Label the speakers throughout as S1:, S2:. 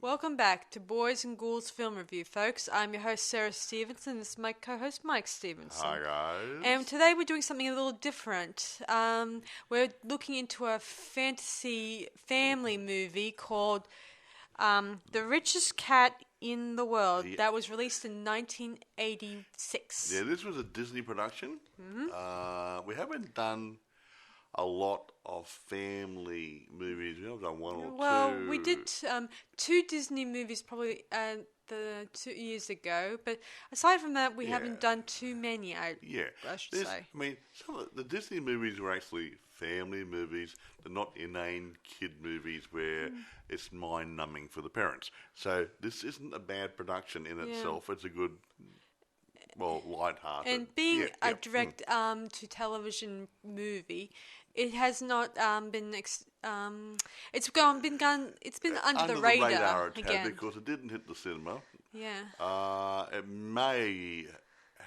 S1: Welcome back to Boys and Ghouls Film Review, folks. I'm your host, Sarah Stephenson. This is my co-host, Mike Stephenson.
S2: Hi, guys.
S1: And today we're doing something a little different. We're looking into a fantasy family movie called The Richest Cat in the World that was released in 1986.
S2: Yeah, this was a Disney production. Mm-hmm. We haven't done a lot of family movies. We've done one or two.
S1: Well, we did two Disney movies probably 2 years ago, but aside from that, we haven't done too many, I should say.
S2: I mean, some of the Disney movies were actually family movies. They're not inane kid movies where it's mind-numbing for the parents. So this isn't a bad production in itself. It's a good... Well, light-hearted.
S1: And being a direct-to-television movie, it has not been. It's been under the radar again
S2: because it didn't hit the cinema.
S1: Yeah.
S2: It may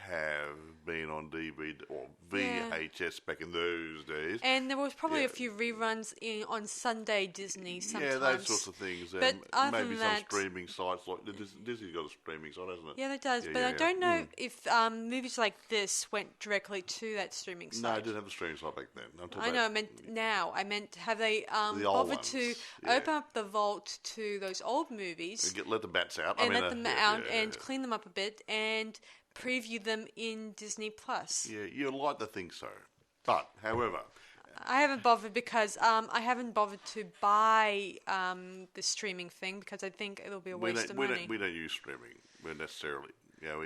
S2: have been on DVD or VHS back in those days.
S1: And there was probably a few reruns on Sunday Disney sometimes.
S2: Yeah, those sorts of things.
S1: But
S2: maybe some streaming sites like Disney's got a streaming site, hasn't it?
S1: Yeah, it does. But I don't know if movies like this went directly to that streaming site.
S2: No, it didn't have a streaming site back then.
S1: I know. I meant now. I meant have they bothered to open up the vault to those old movies
S2: and let the bats out
S1: and let them out and clean them up a bit and preview them in Disney Plus.
S2: Yeah, you like to think so. But, however...
S1: I haven't bothered because I haven't bothered to buy the streaming thing because I think it'll be a waste of money.
S2: We don't use streaming necessarily. Yeah,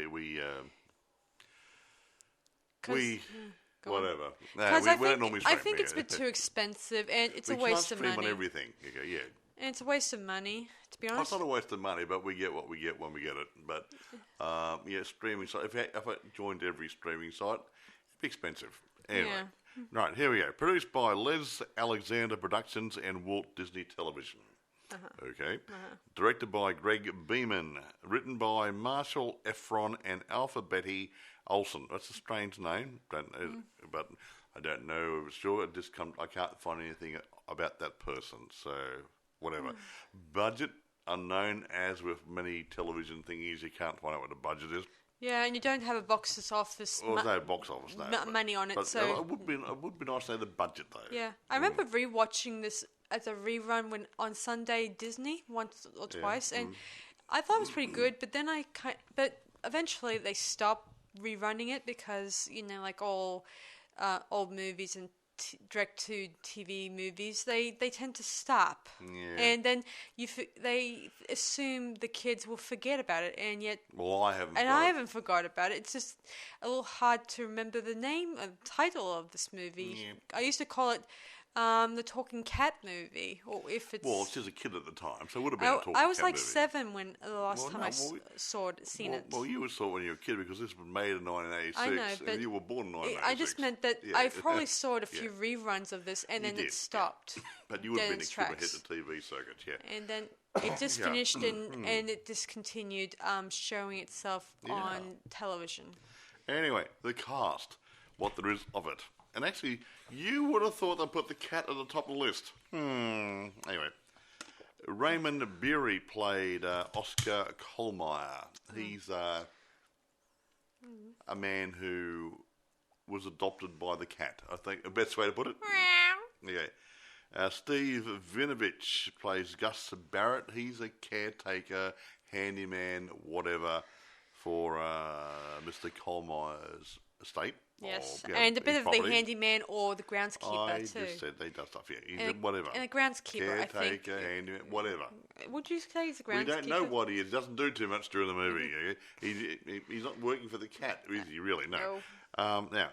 S2: whatever.
S1: Because
S2: we don't normally stream.
S1: I think it's a bit too expensive and it's a waste of money.
S2: We can't stream on everything. Yeah.
S1: And it's a waste of money, to be honest.
S2: It's not a waste of money, but we get what we get when we get it. But, streaming site. If I joined every streaming site, it'd be expensive. Anyway, right, here we go. Produced by Les Alexander Productions and Walt Disney Television. Okay. Directed by Greg Beeman. Written by Marshall Efron and Alpha Betty Olsen. That's a strange name, but I don't know for sure. I can't find anything about that person, so... Whatever. Budget, unknown, as with many television thingies, you can't find out what the budget is.
S1: Yeah, and you don't have a box office.
S2: Well, there's no box office,
S1: money on it.
S2: But
S1: so
S2: it would be nice to know the budget, though.
S1: Yeah, I remember rewatching this as a rerun on Sunday Disney once or twice, and I thought it was pretty good. But then but eventually they stopped rerunning it because like all old movies and direct-to-TV movies, they tend to stop, and then they assume the kids will forget about it, and yet
S2: I haven't
S1: forgot about it. It's just a little hard to remember the title of this movie. I used to call it the Talking Cat movie, or if it's...
S2: Well, she was a kid at the time, so it would have been a Talking Cat
S1: I was like
S2: movie.
S1: 7 when the last time I seen it.
S2: Well, you saw it when you were a kid because this was made in 1986.
S1: I know, but
S2: and you were born in 1986.
S1: I just meant that I probably saw a few reruns of this, and then it stopped.
S2: But you would have been a kid that hit the TV circuit,
S1: And then it just finished, and it discontinued showing itself on television.
S2: Anyway, the cast, what there is of it. And actually, you would have thought they'd put the cat at the top of the list. Anyway, Raymond Beery played Oscar Kohlmeyer. He's a man who was adopted by the cat, I think. The best way to put it. Okay. Steve Vinovich plays Gus Barrett. He's a caretaker, handyman, whatever, for Mr. Kohlmeyer's estate.
S1: Yes, and a bit of the handyman or the groundskeeper too.
S2: I just said they does stuff, He's whatever.
S1: And a groundskeeper, I think.
S2: Caretaker, handyman, whatever.
S1: Would you say he's a groundskeeper?
S2: We don't know what he is. He doesn't do too much during the movie. He's not working for the cat, is he really? No. Now,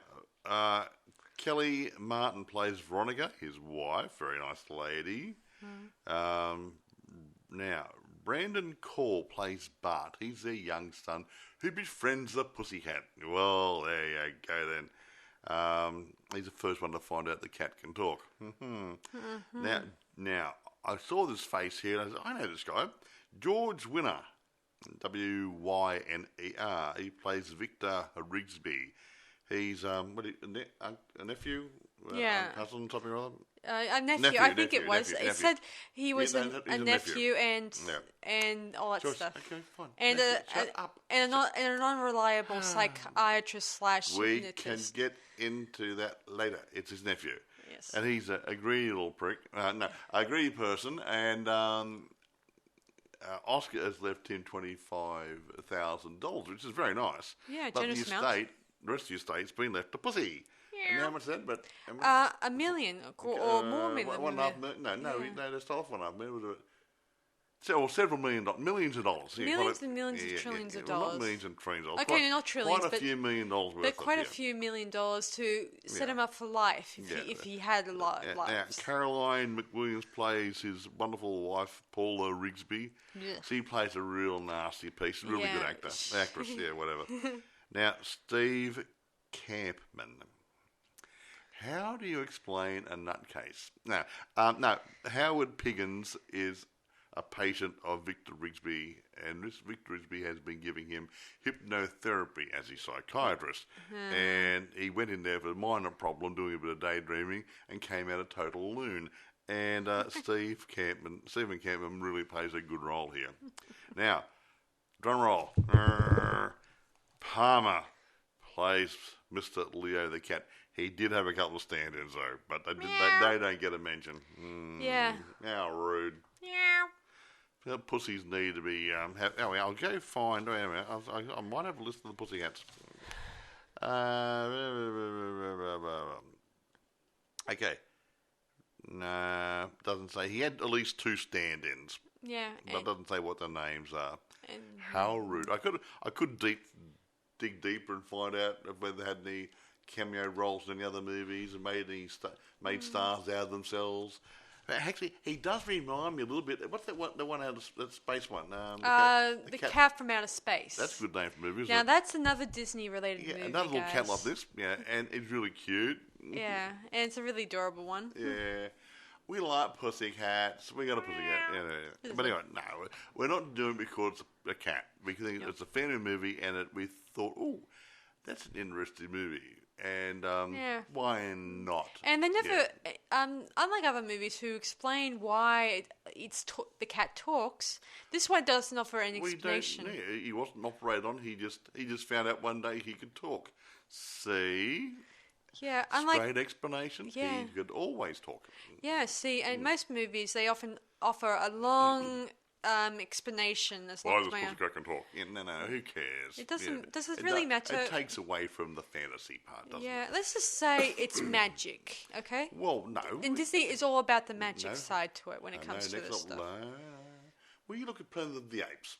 S2: Kelly Martin plays Veronica, his wife, very nice lady. Now, Brandon Call plays Bart. He's their young son who befriends the pussycat. Well, there you go then. He's the first one to find out the cat can talk. Now, I saw this face here and I said, I know this guy. George Winner, Wyner. He plays Victor Rigsby. He's a nephew, cousin, something or other.
S1: A nephew. I think it was. It said he was a nephew and all that stuff.
S2: Okay, fine.
S1: And
S2: Shut up.
S1: And an unreliable psychiatrist /
S2: We
S1: hypnotist.
S2: can get into that later. It's his nephew.
S1: Yes.
S2: And he's a greedy little prick. A greedy person. And Oscar has left him $25,000, which is very nice.
S1: Yeah,
S2: but
S1: generous
S2: the
S1: amount.
S2: rest of the estate's been left to pussy. And how much is that? But
S1: $1 million or more million.
S2: $1.5 million. No, they stole off $1.5 million. Several millions of dollars.
S1: Millions and millions of trillions of dollars.
S2: Not millions and trillions of dollars.
S1: Okay, not trillions,
S2: quite a few $1 million worth.
S1: But quite a few $1 million to set him up for life if he had a lot of lives.
S2: Now, Caroline McWilliams plays his wonderful wife, Paula Rigsby.
S1: Yeah.
S2: She plays a real nasty piece. Really good actress, whatever. Now, Steve Campman. How do you explain a nutcase? Now, Howard Piggins is a patient of Victor Rigsby, and this Victor Rigsby has been giving him hypnotherapy as his psychiatrist. And he went in there for a minor problem, doing a bit of daydreaming, and came out a total loon. And Stephen Campman really plays a good role here. Now, drum roll. Palmer plays Mr. Leo the cat. He did have a couple of stand-ins though, but they don't get a mention.
S1: Yeah.
S2: How rude.
S1: Yeah.
S2: Pussies need to be. I'll go find. Wait a minute. I might have a list of the pussycats. Okay. No, doesn't say. He had at least 2 stand-ins.
S1: Yeah.
S2: But it doesn't say what the names are. How rude. I could dig deeper and find out whether they had any cameo roles in the other movies and made stars out of themselves. Actually, he does remind me a little bit. What's that one? The one out of that space one?
S1: The Cat from Outer Space.
S2: That's a good name for a movie, isn't
S1: now,
S2: it?
S1: that's another Disney-related movie,
S2: another little cat like this. Yeah, and it's really cute.
S1: Yeah, and it's a really adorable one.
S2: Yeah. We like pussycats. We got a pussycat. Yeah. But anyway, no, we're not doing it because it's a cat. We think it's a family movie, and we thought, oh, that's an interesting movie. And why not?
S1: And they never, unlike other movies who explain why the cat talks, this one doesn't offer any explanation.
S2: He wasn't operated on. He just found out one day he could talk. See?
S1: Yeah,
S2: straight explanation.
S1: Yeah.
S2: He could always talk.
S1: Yeah, see, in most movies they often offer a long explanation.
S2: Why this pussycat can talk? Yeah, no, who cares?
S1: It doesn't. Does it really matter?
S2: It takes away from the fantasy part, doesn't it?
S1: Yeah, let's just say it's magic, okay?
S2: Well, no.
S1: And Disney is all about the magic side to it when it comes to this stuff.
S2: Well, you look at Planet of the Apes.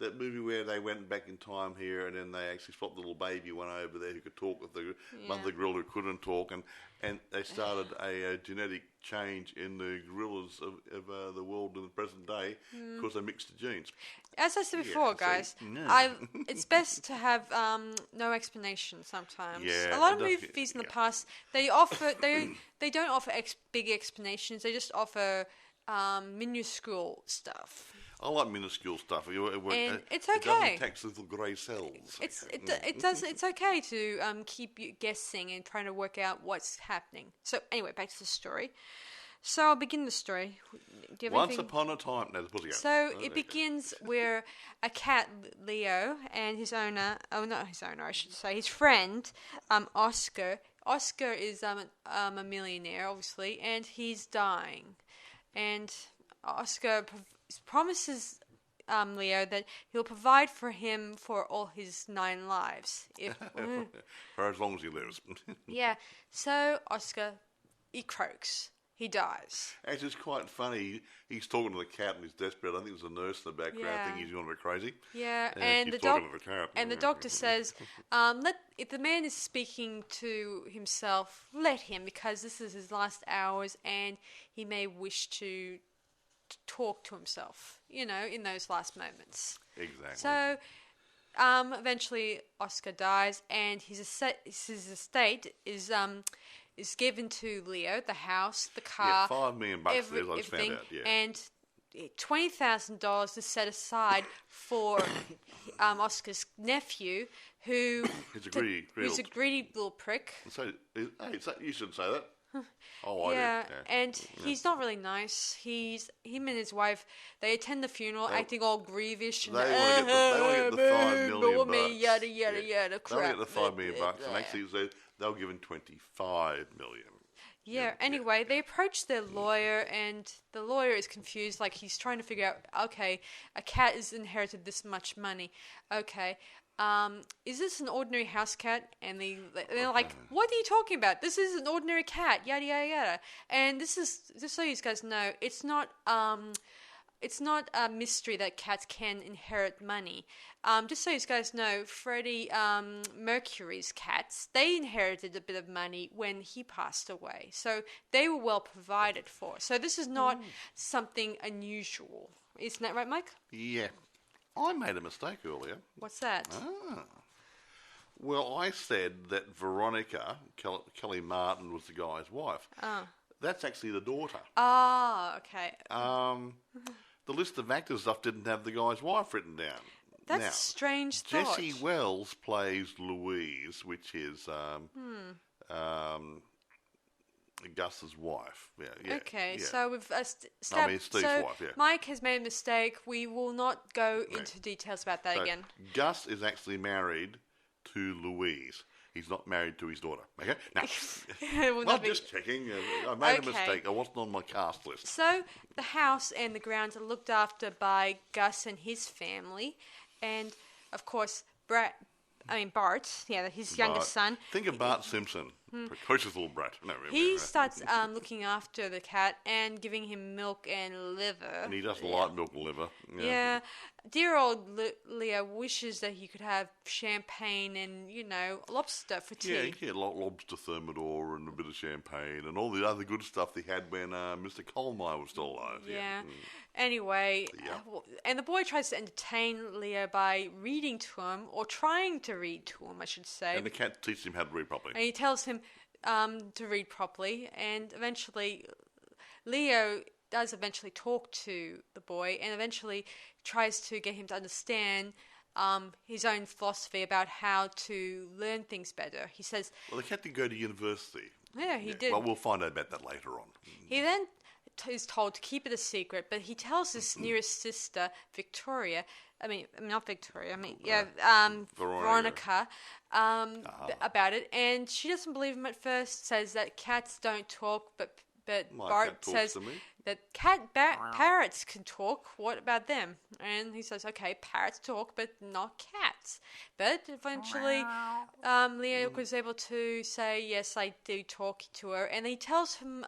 S2: That movie where they went back in time here, and then they actually swapped the little baby one over there who could talk with the mother gorilla who couldn't talk, and they started a genetic change in the gorillas of the world in the present day because they mixed the genes.
S1: As I said before, guys, it's best to have no explanation sometimes.
S2: Yeah,
S1: a lot of movies in the past they don't offer big explanations. They just offer minuscule stuff.
S2: I like minuscule stuff.
S1: And it's
S2: It
S1: okay.
S2: doesn't tax little grey cells.
S1: It's okay to keep you guessing and trying to work out what's happening. So anyway, back to the story. So I'll begin the story. Do you have anything?
S2: Upon a time. No,
S1: it begins where a cat, Leo, and his owner, not his owner, I should say, his friend, Oscar. Oscar is a millionaire, obviously, and he's dying. And Oscar promises Leo that he'll provide for him for all his 9 lives.
S2: For as long as he lives.
S1: Yeah. So Oscar, he croaks. He dies.
S2: Actually, it's quite funny. He's talking to the cat and he's desperate. I think there's a nurse in the background. I think he's going a bit crazy.
S1: Yeah,
S2: and
S1: the doctor says, if the man is speaking to himself, let him, because this is his last hours and he may wish to talk to himself, in those last moments.
S2: Exactly.
S1: So, eventually Oscar dies and his estate is given to Leo, the house, the car.
S2: Yeah, $5 million bucks. I just found out. Yeah.
S1: And $20,000 is set aside for Oscar's nephew, who's a greedy little prick.
S2: So, you shouldn't say that. Oh, I
S1: Yeah,
S2: did.
S1: and he's not really nice. Him and his wife, they attend the funeral acting all grievish. And,
S2: They want to get the $5 million
S1: me, yada,
S2: bucks.
S1: yada, yada,
S2: They want
S1: crap.
S2: to get the $5 million bucks, and actually they'll give him $25 million.
S1: Yeah, anyway, they approach their lawyer, and the lawyer is confused. Like, he's trying to figure out, okay, a cat has inherited this much money. Okay, is this an ordinary house cat? And they're like, what are you talking about? This is an ordinary cat, yada, yada, yada. And this is, just so you guys know, it's not a mystery that cats can inherit money. Just so you guys know, Freddie Mercury's cats, they inherited a bit of money when he passed away. So they were well provided for. So this is not something unusual. Isn't that right, Mike?
S2: Yeah. I made a mistake earlier.
S1: What's that?
S2: Well, I said that Veronica, Kelly Martin, was the guy's wife. That's actually the daughter.
S1: Oh, okay.
S2: The list of actors stuff didn't have the guy's wife written down.
S1: That's a strange thought.
S2: Jessie Wells plays Louise, which is Gus's wife. Yeah.
S1: Okay,
S2: yeah.
S1: so we've
S2: Steve's wife, yeah.
S1: Mike has made a mistake. We will not go into details about that again.
S2: Gus is actually married to Louise. He's not married to his daughter. Okay? Now, just checking. I made a mistake. I wasn't on my cast list.
S1: So the house and the grounds are looked after by Gus and his family. And, of course, Bart, his youngest son.
S2: Think of Bart Simpson. Precocious little brat. No,
S1: he starts looking after the cat and giving him milk and liver.
S2: And he doesn't like milk and liver.
S1: Yeah. Dear old Leo wishes that he could have champagne and, lobster for tea.
S2: Yeah, he had lobster thermidor and a bit of champagne and all the other good stuff they had when Mr. Kohlmeyer was still alive.
S1: Yeah. Anyway, and the boy tries to entertain Leo by reading to him, or trying to read to him, I should say.
S2: And the cat teaches him how to read properly.
S1: And he tells him to read properly, and eventually Leo does eventually talk to the boy, and eventually tries to get him to understand his own philosophy about how to learn things better. He says...
S2: Well, the cat did go to university.
S1: Yeah, he did.
S2: Well, we'll find out about that later on.
S1: He then is told to keep it a secret, but he tells his nearest sister, Victoria... not Victoria, Veronica, about it, and she doesn't believe him at first, says that cats don't talk, but Bart says that parrots can talk. What about them? And he says, okay, parrots talk, but not cats. But eventually, Leo was able to say, yes, I do talk to her, and he tells him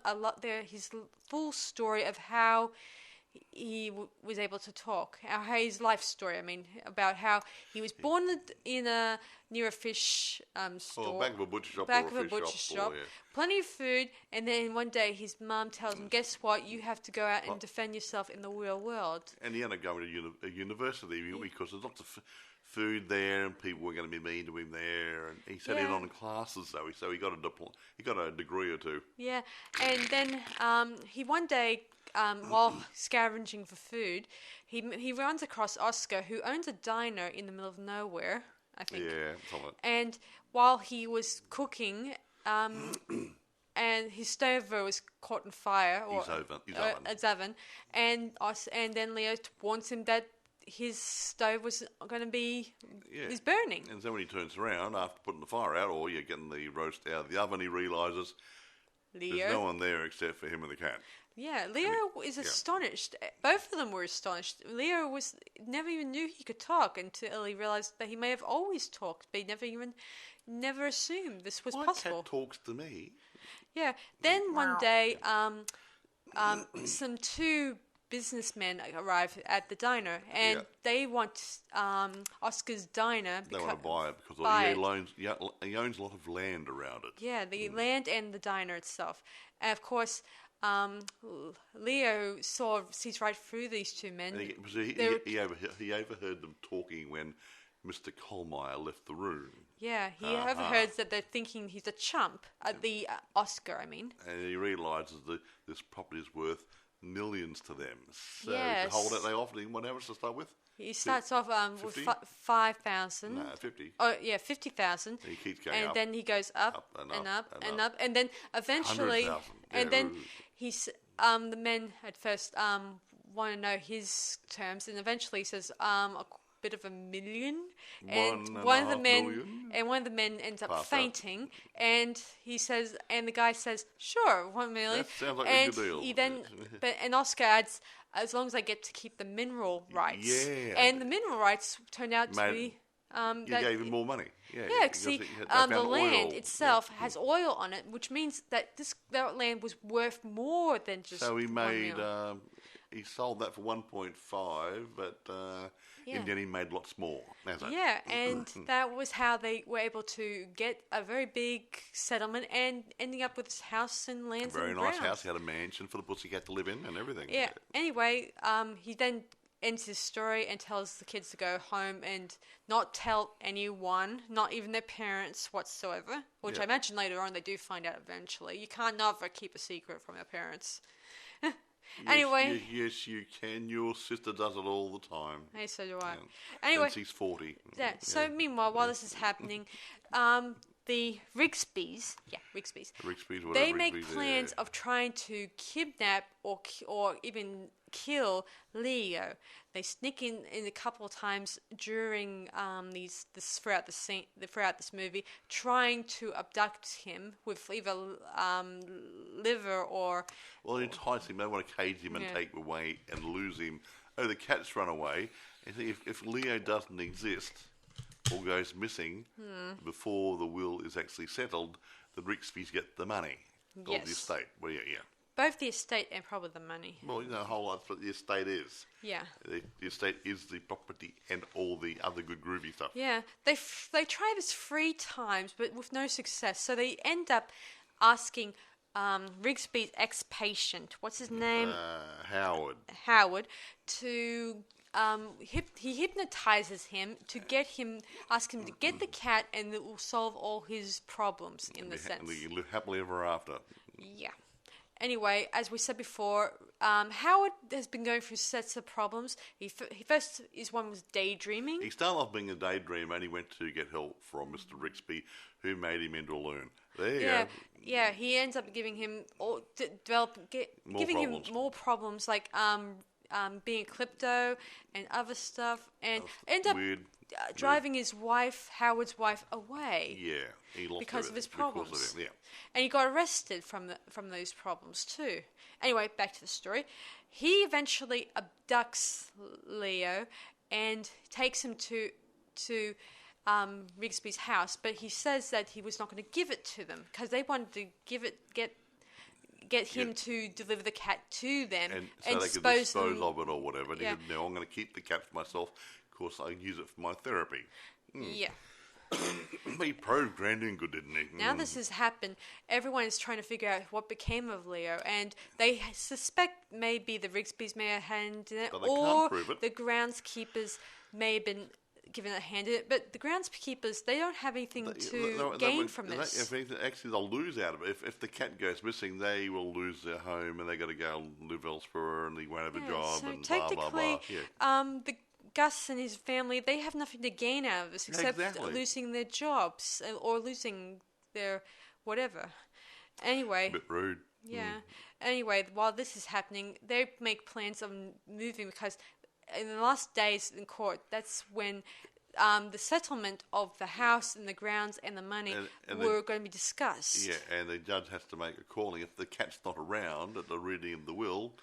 S1: his full story of how he was able to talk, his life story. About how he was born near a fish store,
S2: back of a butcher shop,
S1: plenty of food, and then one day his mum tells him, "Guess what? You have to go out and defend yourself in the real world."
S2: And he ended up going to a university because there's lots of food there, and people were going to be mean to him there, and he sat in on the classes though, so he got a degree or two.
S1: Yeah, and then he one day. While scavenging for food, he runs across Oscar, who owns a diner in the middle of nowhere, I think.
S2: Yeah, something.
S1: And while he was cooking, and his stove was caught on fire, or his oven, and then Leo warns him that his stove was going to be is burning.
S2: And then when he turns around after putting the fire out, or getting the roast out of the oven, he realises there's no one there except for him and the cat.
S1: Yeah, Leo is astonished. Both of them were astonished. Leo never even knew he could talk until he realised that he may have always talked, but he never assumed this was possible.
S2: My cat talks to me.
S1: Yeah. Then one day, some two businessmen arrive at the diner, and they want Oscar's diner.
S2: They want to buy it because he owns a lot of land around it.
S1: Yeah, the land and the diner itself. And of course, Leo sees right through these two men.
S2: He overheard them talking when Mr. Kohlmeyer left the room.
S1: Yeah, he overheard that they're thinking he's a chump. The Oscar, I mean.
S2: And he realises that this property is worth millions to them. So
S1: Yes.
S2: to hold it, they offered him what average to start with?
S1: He starts off with
S2: 50?
S1: 5,000.
S2: No, 50.
S1: Oh, yeah, 50,000.
S2: He keeps going
S1: and
S2: up.
S1: then he goes up and up. And then eventually...
S2: 100,000.
S1: And
S2: Yeah.
S1: then he's... the men at first want to know his terms. And eventually he says a bit of $1 million. And one of the men ends up fainting. And he says... And the guy says, sure, $1 million.
S2: That sounds like
S1: and
S2: a good deal.
S1: He then... and Oscar adds... As long as I get to keep the mineral rights.
S2: Yeah.
S1: And the mineral rights turned out to be...
S2: you gave him more money. Yeah,
S1: because see, the land itself has oil on it, which means that that land was worth more than just.
S2: So he made.
S1: $1 million.
S2: He sold that for 1.5, but in the end he made lots more.
S1: Yeah, and that was how they were able to get a very big settlement and ending up with this house and lands.
S2: Very
S1: and
S2: nice
S1: grounds.
S2: house. He had a mansion for the pussycat to live in and everything.
S1: Yeah. Anyway, he then ends his story and tells the kids to go home and not tell anyone, not even their parents whatsoever, which I imagine later on they do find out eventually. You can't never keep a secret from your parents. Anyway.
S2: Yes, you can. Your sister does it all the time.
S1: Hey, so do I.
S2: Yeah.
S1: Anyway.
S2: Since he's 40.
S1: Yeah. So meanwhile, while this is happening, the Rigsbys, they make plans of trying to kidnap or even kill Leo. They sneak in a couple of times during throughout this movie, trying to abduct him with either liver or.
S2: Well, entice him. They want to cage him and take him away and lose him. Oh, the cat's run away. And if Leo doesn't exist or goes missing before the will is actually settled, the Rigsbys get the money of the estate. Well, yeah.
S1: Both the estate and probably the money.
S2: Well, you know, a whole lot what the estate is.
S1: Yeah.
S2: The estate is the property and all the other good groovy stuff.
S1: Yeah. They try this 3 times, but with no success. So they end up asking Rigsby's ex-patient, what's his name? Howard, to... he hypnotizes him to ask him to get the cat, and it will solve all his problems in the sense.
S2: And live happily ever after.
S1: Yeah. Anyway, as we said before, Howard has been going through sets of problems. His one was daydreaming.
S2: He started off being a daydreamer, and he went to get help from Mr. Rigsby, who made him into a loon. There you go.
S1: Yeah, he ends up giving him more problems, like being a klepto and other stuff, and end up driving his wife, Howard's wife, away.
S2: Yeah, he lost
S1: because of his problems.
S2: Because of it, yeah.
S1: And he got arrested from those problems too. Anyway, back to the story. He eventually abducts Leo and takes him to Rigsby's house, but he says that he was not going to give it to them because they wanted to get him to deliver the cat to them
S2: and so they could dispose of it or whatever. And he said, no, I'm going to keep the cat for myself. Of course, I can use it for my therapy.
S1: Yeah.
S2: He programmed good, didn't he?
S1: Now this has happened. Everyone is trying to figure out what became of Leo, and they suspect maybe the Rigsbys may have handed it,
S2: But they
S1: or
S2: can't prove it.
S1: the groundskeepers may have been given a hand in it. But the groundskeepers, they don't have anything to gain from this.
S2: If anything, actually, they'll lose out of it. If the cat goes missing, they will lose their home, and they got to go and live elsewhere, and they won't have a job,
S1: so
S2: and blah blah blah.
S1: The Gus and his family, they have nothing to gain out of this except losing their jobs or losing their whatever. Anyway.
S2: A bit rude.
S1: Yeah. Anyway, while this is happening, they make plans of moving because in the last days in court, that's when the settlement of the house and the grounds and the money were going to be discussed.
S2: Yeah, and the judge has to make a calling. If the cat's not around at the reading of the will,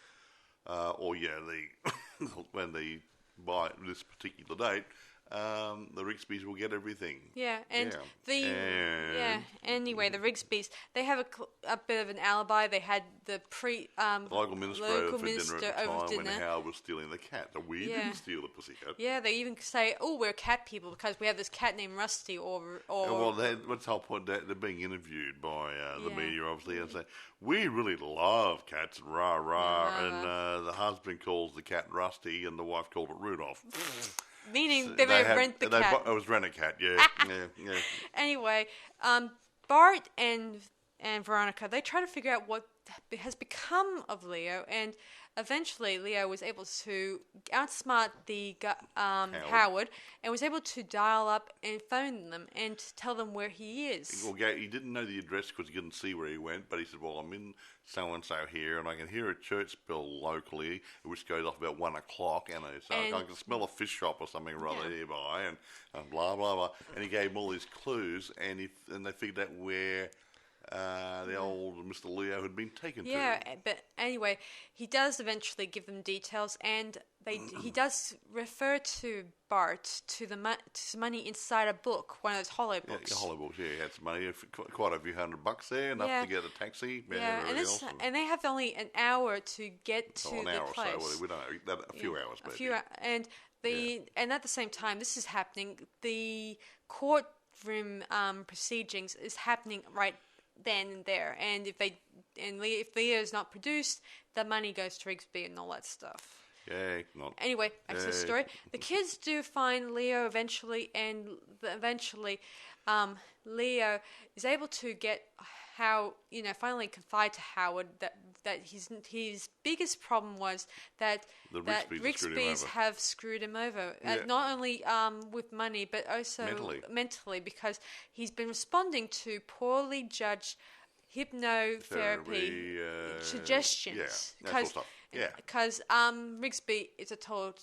S2: when they by this particular date, the Rigsbys will get everything.
S1: Yeah, anyway, the Rigsbys, they have a bit of an alibi. They had the
S2: local minister over dinner when Howard was stealing the cat. We didn't steal the pussycat.
S1: Yeah, they even say, "Oh, we're cat people because we have this cat named Rusty."
S2: Well, what's the whole point? They're being interviewed by the media, obviously, and say, "We really love cats, rah rah." And the husband calls the cat Rusty, and the wife called it Rudolph.
S1: Meaning they may rent the cat.
S2: It was rent a cat, yeah.
S1: Anyway, Bart and Veronica, they try to figure out what has become of Leo, and eventually Leo was able to outsmart the Howard, and was able to dial up and phone them and tell them where he is.
S2: Well, he didn't know the address because he couldn't see where he went, but he said, well, I'm in so-and-so here, and I can hear a church bell locally, which goes off about 1 o'clock, and I can smell a fish shop or something rather nearby, and blah, blah, blah. And he gave them all these clues, and they figured out where the old Mr. Leo had been taken to.
S1: Yeah, but anyway, he does eventually give them details, and he does refer to Bart to the money inside a book, one of those hollow books.
S2: Yeah, hollow books. Yeah, he had some money, quite a few $100 there, enough to get a taxi.
S1: And they have only an hour to get to the place.
S2: An hour or so. Well, we don't know. A few hours, maybe.
S1: And at the same time, this is happening. The courtroom proceedings is happening right then and there, and if Leo's not produced, the money goes to Rigsby and all that stuff.
S2: Yeah, not.
S1: Anyway, back to the story. The kids do find Leo eventually, and Leo is able to get finally confide to Howard that his biggest problem was that Rigsby's have screwed him over. Not only with money, but also mentally, because he's been responding to poorly judged hypnotherapy suggestions. Because Rigsby is a total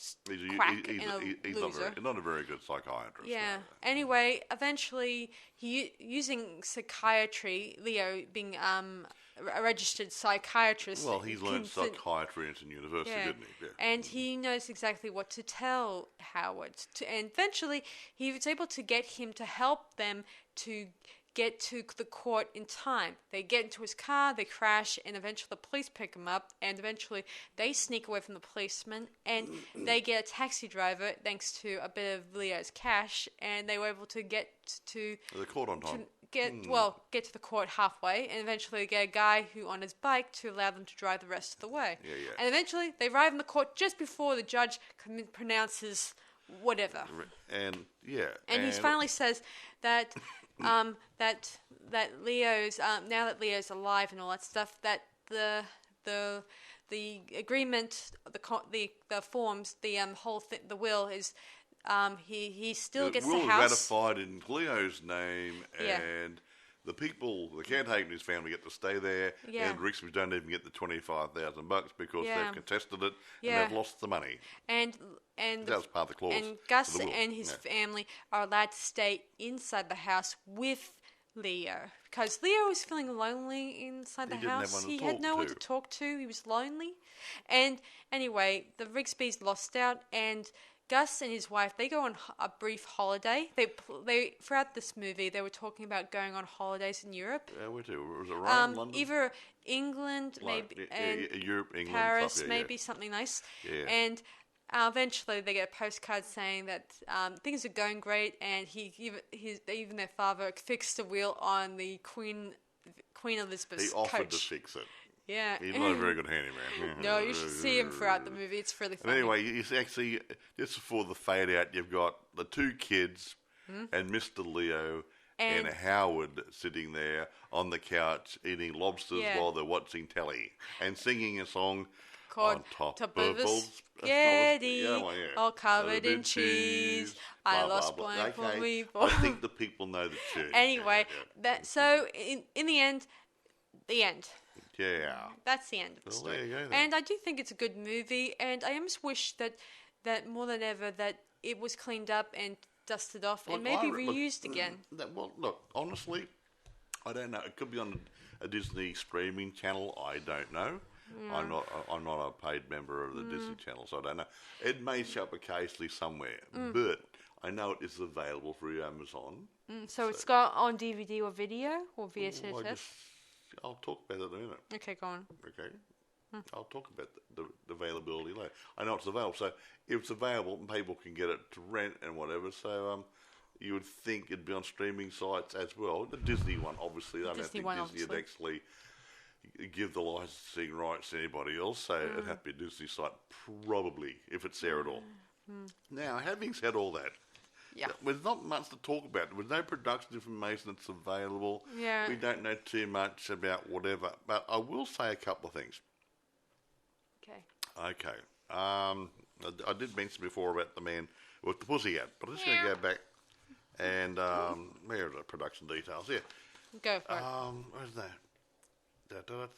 S1: quack and a loser.
S2: He's not a very good psychiatrist.
S1: Yeah. No. Anyway, eventually, using psychiatry, Leo being a registered psychiatrist.
S2: Well, he learned psychiatry at university, didn't he? Yeah.
S1: And he knows exactly what to tell Howard. And eventually, he was able to get him to help them to get to the court in time. They get into his car, they crash, and eventually the police pick him up, and eventually they sneak away from the policeman, and they get a taxi driver thanks to a bit of Leo's cash, and they were able to get to
S2: the court on time.
S1: Get to the court halfway, and eventually get a guy who on his bike to allow them to drive the rest of the way.
S2: Yeah.
S1: And eventually they arrive in the court just before the judge pronounces whatever.
S2: And
S1: he finally says that that Leo's now that Leo's alive and all that stuff, that the agreement, the forms, the whole the will is he still gets the house.
S2: The will is ratified in Leo's name, and the caretaker and his family get to stay there, and Rigsby don't even get the $25,000 because they've contested it and they've lost the money.
S1: And
S2: that was part of the clause.
S1: And Gus and his family are allowed to stay inside the house with Leo, because Leo was feeling lonely inside the house. He had no one to talk to. He was lonely. And anyway, the Rigsbys lost out, and Gus and his wife, they go on a brief holiday. They throughout this movie, they were talking about going on holidays in Europe.
S2: Yeah, where to? Was it Rome, London?
S1: Either England, maybe, and
S2: Europe, England,
S1: Paris,
S2: stuff,
S1: maybe something nice.
S2: Yeah.
S1: And eventually, they get a postcard saying that things are going great, and even their father fixed the wheel on the Queen Elizabeth's coach.
S2: He offered to fix it.
S1: Yeah.
S2: He's not a very good handyman.
S1: No, you should see him throughout the movie. It's really funny.
S2: And anyway, you actually, just before the fade out, you've got the two kids and Mr. Leo and Howard sitting there on the couch eating lobsters while they're watching telly and singing a song called On Top of a Spaghetti,
S1: all covered in cheese. I lost blank for me.
S2: I think the people know the tune.
S1: Anyway, so in the end, the end.
S2: Yeah.
S1: That's the end of the story.
S2: There you go, then.
S1: And I do think it's a good movie, and I almost wish that more than ever that it was cleaned up and dusted off and maybe reused again.
S2: Look, honestly, I don't know. It could be on a Disney streaming channel. I don't know. Yeah. I'm not a paid member of the Disney Channel, so I don't know. It may show up occasionally somewhere, but I know it is available through Amazon.
S1: So it's got on DVD or video or VHS?
S2: I'll talk about it in a minute.
S1: Okay, go on.
S2: Okay. I'll talk about the availability later. I know it's available, so if it's available, people can get it to rent and whatever. So you would think it'd be on streaming sites as well. The Disney one, obviously. I don't think Disney would actually give the licensing rights to anybody else, so it'd have to be a Disney site, probably, if it's there at all. Now, having said all that, There's not much to talk about. There's no production information that's available.
S1: Yeah.
S2: We don't know too much about whatever. But I will say a couple of things. Okay. I did mention before about the man with the pussycat, but I'm just going to go back and where are the production details? Here.
S1: Go for it.
S2: Where's that?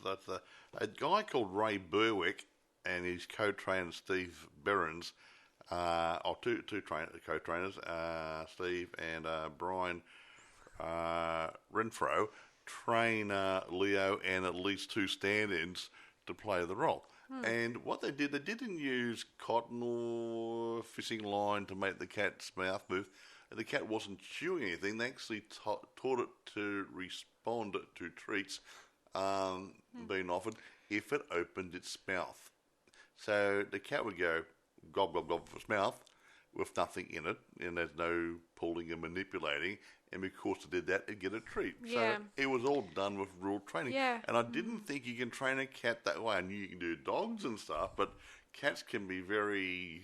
S2: That's a guy called Ray Berwick and his co-trainer Steve Behrens, two co-trainers, Steve and Brian Renfro, train Leo and at least 2 stand-ins to play the role. And what they didn't use cotton or fishing line to make the cat's mouth move. The cat wasn't chewing anything. They actually taught it to respond to treats being offered if it opened its mouth. So the cat would go gob, gob, gob with its mouth with nothing in it, and there's no pulling and manipulating. And because it did that, it'd get a treat.
S1: Yeah.
S2: So it was all done with real training.
S1: Yeah.
S2: And I didn't think you can train a cat that way. I knew you can do dogs and stuff, but cats can be very...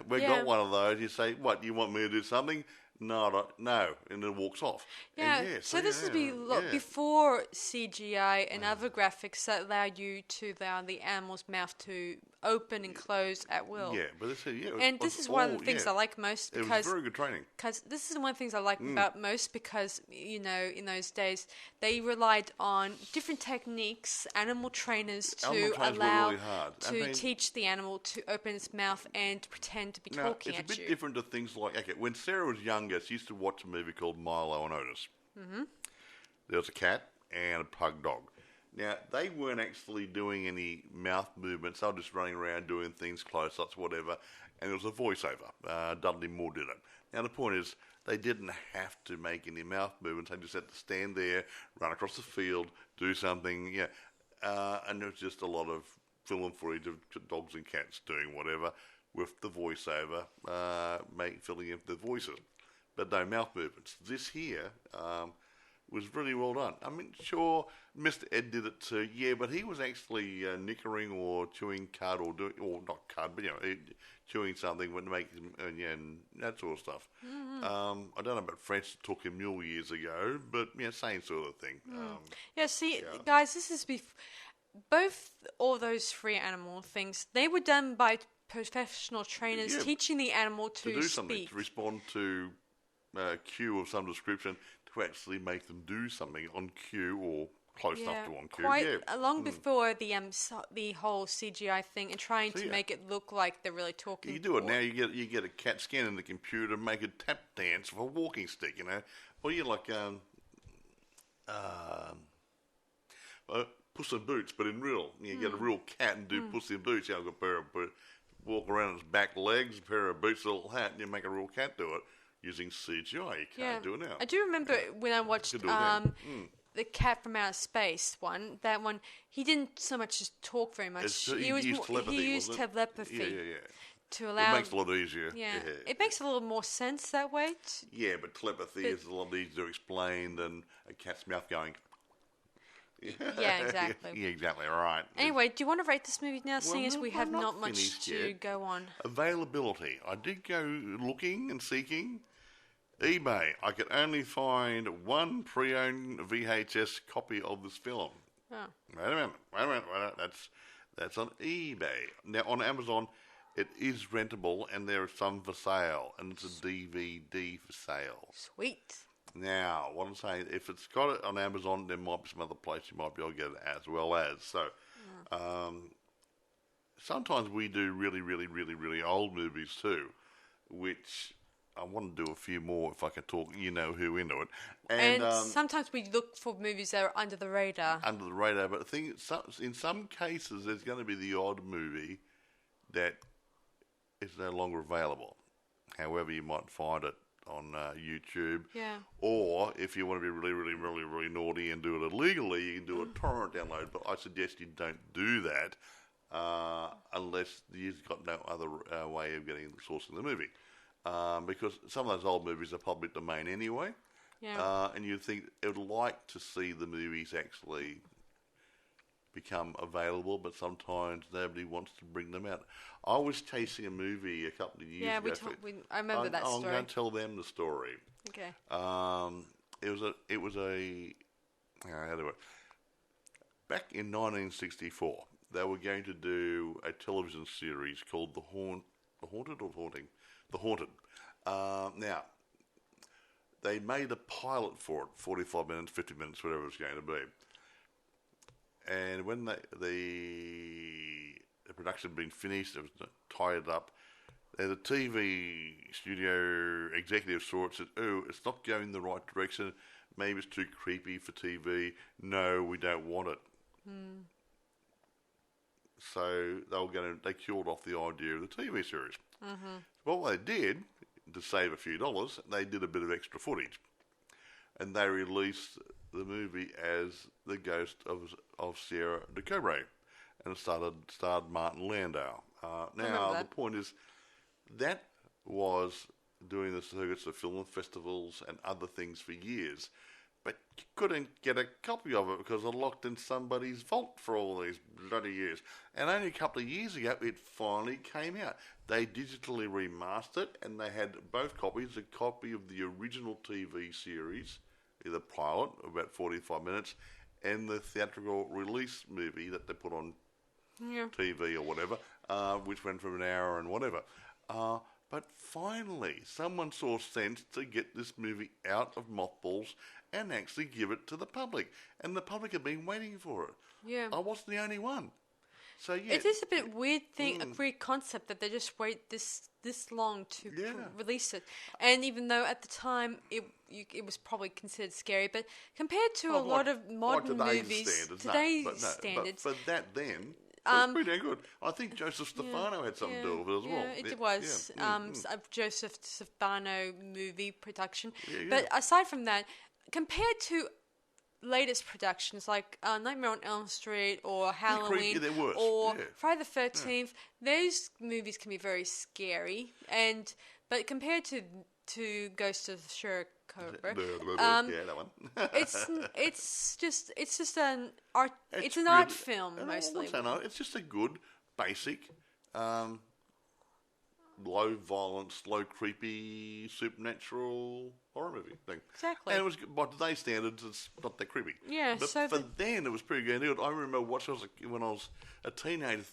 S2: We got one of those. You say, what, you want me to do something? No, and it walks off.
S1: Yeah, so this is before CGI and other graphics that allow you to allow the animal's mouth to open and close at will.
S2: Yeah, but
S1: this is one of the things I like most because
S2: it was very good training.
S1: Because this is one of the things I like about most because in those days they relied on different techniques, animal trainers to teach the animal to open its mouth and pretend to be talking at you.
S2: It's a bit different to things like when Sarah was younger, she used to watch a movie called Milo and Otis. Mm-hmm. There was a cat and a pug dog. Now, they weren't actually doing any mouth movements. They were just running around doing things, close-ups, whatever. And it was a voiceover. Dudley Moore did it. Now, the point is, they didn't have to make any mouth movements. They just had to stand there, run across the field, do something. And there was just a lot of film footage of dogs and cats doing whatever with the voiceover, filling in the voices. But no mouth movements. This here... was really well done. I mean, sure, Mr. Ed did it too, but he was actually nickering or chewing cud or not cud, but chewing something to make and that sort of stuff. Mm-hmm. I don't know about French took a mule years ago, but same sort of thing.
S1: Guys, this is both all those 3 animal things. They were done by professional trainers teaching the animal to
S2: do
S1: speak.
S2: Something, to respond to cue of some description. To actually make them do something on cue or close enough to on cue.
S1: Quite long before the whole CGI thing and trying to make it look like they're really talking.
S2: You do it now. You get a cat scan in the computer and make a tap dance with a walking stick. Or you like Puss in Boots, but in real. You get a real cat and do Puss in Boots. I've got a pair of boots, walk around its back legs, a pair of boots, a little hat, and you make a real cat do it. Using CGI, you can't do it now.
S1: I do remember when I watched the Cat from Outer Space one. That one, he didn't so much just talk very much. He used telepathy. To allow.
S2: It makes it a lot easier.
S1: Yeah. It makes a little more sense that way.
S2: But telepathy is a lot easier to explain than a cat's mouth going.
S1: Yeah, exactly.
S2: Yeah, exactly, right.
S1: Anyway, do you want to rate this movie now, seeing as we have not much to go on?
S2: Availability. I did go looking and seeking. eBay. I could only find one pre-owned VHS copy of this film.
S1: Oh.
S2: Wait a minute. That's on eBay. Now, on Amazon, it is rentable, and there are some for sale, and it's a DVD for sale.
S1: Sweet.
S2: Now, what I'm saying, if it's got it on Amazon, there might be some other place you might be able to get it as well as. So, sometimes we do really, really, really, really old movies too, which I want to do a few more if I can talk, who into it.
S1: And sometimes we look for movies that are under the radar.
S2: Under the radar, but the thing is, in some cases, there's going to be the odd movie that is no longer available. However, you might find it on YouTube.
S1: Yeah.
S2: Or if you want to be really, really, really, really naughty and do it illegally, you can do a torrent download. But I suggest you don't do that unless you've got no other way of getting the source of the movie. Because some of those old movies are public domain anyway.
S1: Yeah.
S2: And you'd think it would like to see the movies actually become available, but sometimes nobody wants to bring them out. I was chasing a movie a couple of years ago.
S1: I remember that story.
S2: I'm going to tell them the story.
S1: Okay.
S2: It was a how do I? Back in 1964, they were going to do a television series called The Haunted. Now, they made a pilot for it, 45 minutes, 50 minutes, whatever it was going to be. And when the production had been finished, it was tied up, and the TV studio executive saw it and said, "Oh, it's not going the right direction. Maybe it's too creepy for TV. No, we don't want it." So they killed off the idea of the TV series. What they did, to save a few dollars, they did a bit of extra footage, and they released the movie as The Ghost of Sierra de Cabre, and it starred Martin Landau. Now the point is that was doing the circuits of film festivals and other things for years, but you couldn't get a copy of it because it locked in somebody's vault for all these bloody years. And only a couple of years ago, it finally came out. They digitally remastered it, and they had both copies, a copy of the original TV series, the pilot, about 45 minutes, and the theatrical release movie that they put on TV or whatever, which went for an hour and whatever. But finally, someone saw sense to get this movie out of mothballs and actually give it to the public. And the public have been waiting for it.
S1: Yeah.
S2: I wasn't the only one. So yeah,
S1: it is a bit weird thing, a weird concept that they just wait this long to release it. And even though at the time it was probably considered scary, but compared to a lot of modern movies, today's standards,
S2: but for that then. It was pretty damn good. I think Joseph Stefano had something to do with it as well.
S1: It was a Joseph Stefano movie production. But aside from that, compared to latest productions like Nightmare on Elm Street or Halloween or Friday the 13th, those movies can be very scary. But compared to Ghost of Sierra Cabre,
S2: that one.
S1: it's just an art. It's an art film mostly.
S2: It's just a good basic, low violence, low creepy supernatural horror movie thing.
S1: Exactly.
S2: And it was, by today's standards, it's not that creepy.
S1: Yeah.
S2: But
S1: so
S2: for then, it was pretty good. I remember watching when I was a teenager.